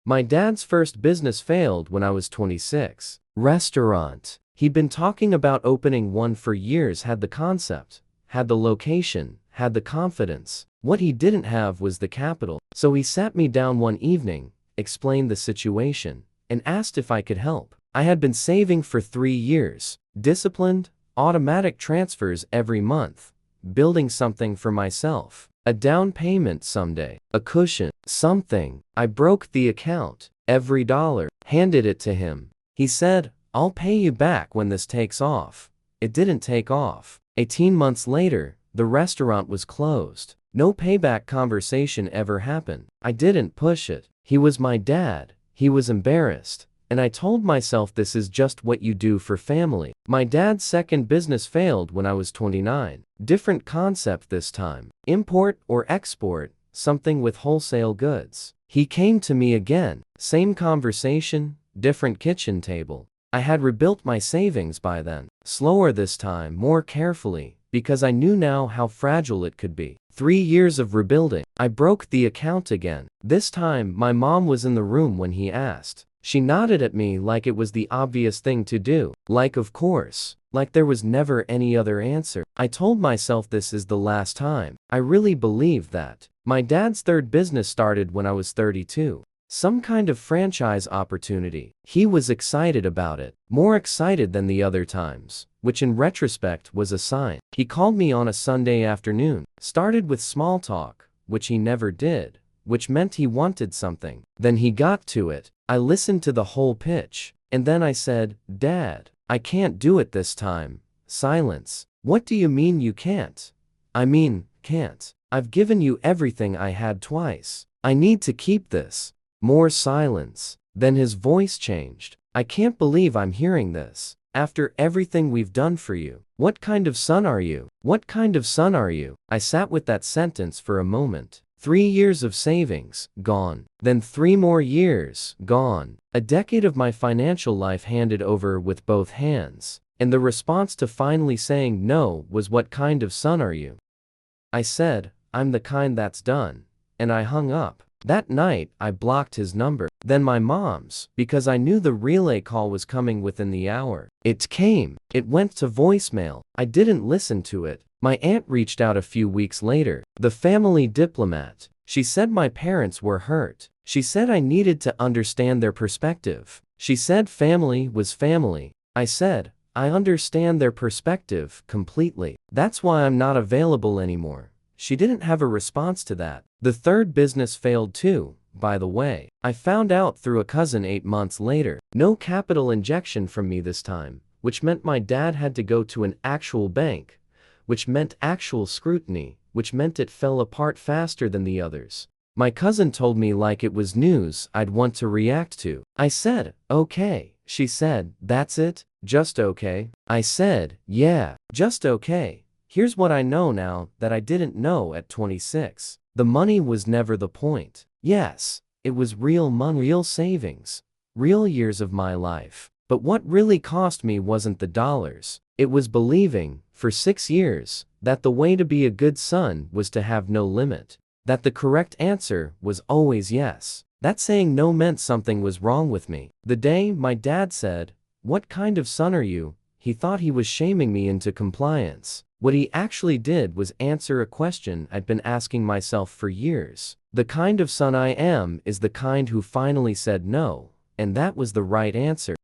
My dad's first business failed when I was 26. Restaurant. He'd been talking about opening one for years, had the concept, had the location, had the confidence. What he didn't have was the capital. So he sat me down one evening, explained the situation, and asked if I could help. I had been saving for 3 years, disciplined, automatic transfers every month, building something for myself. A down payment someday, a cushion, something. I broke the account, every dollar, handed it to him. He said, "I'll pay you back when this takes off." It didn't take off. 18 months later, the restaurant was closed. No payback conversation ever happened. I didn't push it. He was my dad. He was embarrassed. And I told myself this is just what you do for family. My dad's second business failed when I was 29. Different concept this time. Import or export, something with wholesale goods. He came to me again. Same conversation, different kitchen table. I had rebuilt my savings by then. Slower this time, more carefully, because I knew now how fragile it could be. 3 years of rebuilding. I broke the account again. This time, my mom was in the room when he asked. She nodded at me like it was the obvious thing to do. Like of course. Like there was never any other answer. I told myself this is the last time. I really believed that. My dad's third business started when I was 32. Some kind of franchise opportunity. He was excited about it. More excited than the other times. Which in retrospect was a sign. He called me on a Sunday afternoon. Started with small talk, which he never did. Which meant he wanted something. Then he got to it. I listened to the whole pitch. And then I said, "Dad, I can't do it this time." Silence. "What do you mean you can't?" "I mean, can't. I've given you everything I had twice. I need to keep this." More silence. Then his voice changed. "I can't believe I'm hearing this. After everything we've done for you. What kind of son are you? What kind of son are you?" I sat with that sentence for a moment. 3 years of savings, gone. Then 3 more years, gone. A decade of my financial life handed over with both hands. And the response to finally saying no was, "What kind of son are you?" I said, "I'm the kind that's done." And I hung up. That night, I blocked his number. Then my mom's, because I knew the relay call was coming within the hour. It came. It went to voicemail. I didn't listen to it. My aunt reached out a few weeks later. The family diplomat. She said my parents were hurt. She said I needed to understand their perspective. She said family was family. I said, "I understand their perspective completely. That's why I'm not available anymore." She didn't have a response to that. The third business failed too, by the way. I found out through a cousin 8 months later. No capital injection from me this time, which meant my dad had to go to an actual bank, which meant actual scrutiny, which meant it fell apart faster than the others. My cousin told me like it was news I'd want to react to. I said, "Okay." She said, "That's it? Just okay?" I said, "Yeah, just okay. Here's what I know now that I didn't know at 26. The money was never the point. Yes, it was real money, real savings, real years of my life. But what really cost me wasn't the dollars. It was believing, for 6 years, that the way to be a good son was to have no limit. That the correct answer was always yes. That saying no meant something was wrong with me. The day my dad said, "What kind of son are you?" he thought he was shaming me into compliance. What he actually did was answer a question I'd been asking myself for years. The kind of son I am is the kind who finally said no, and that was the right answer.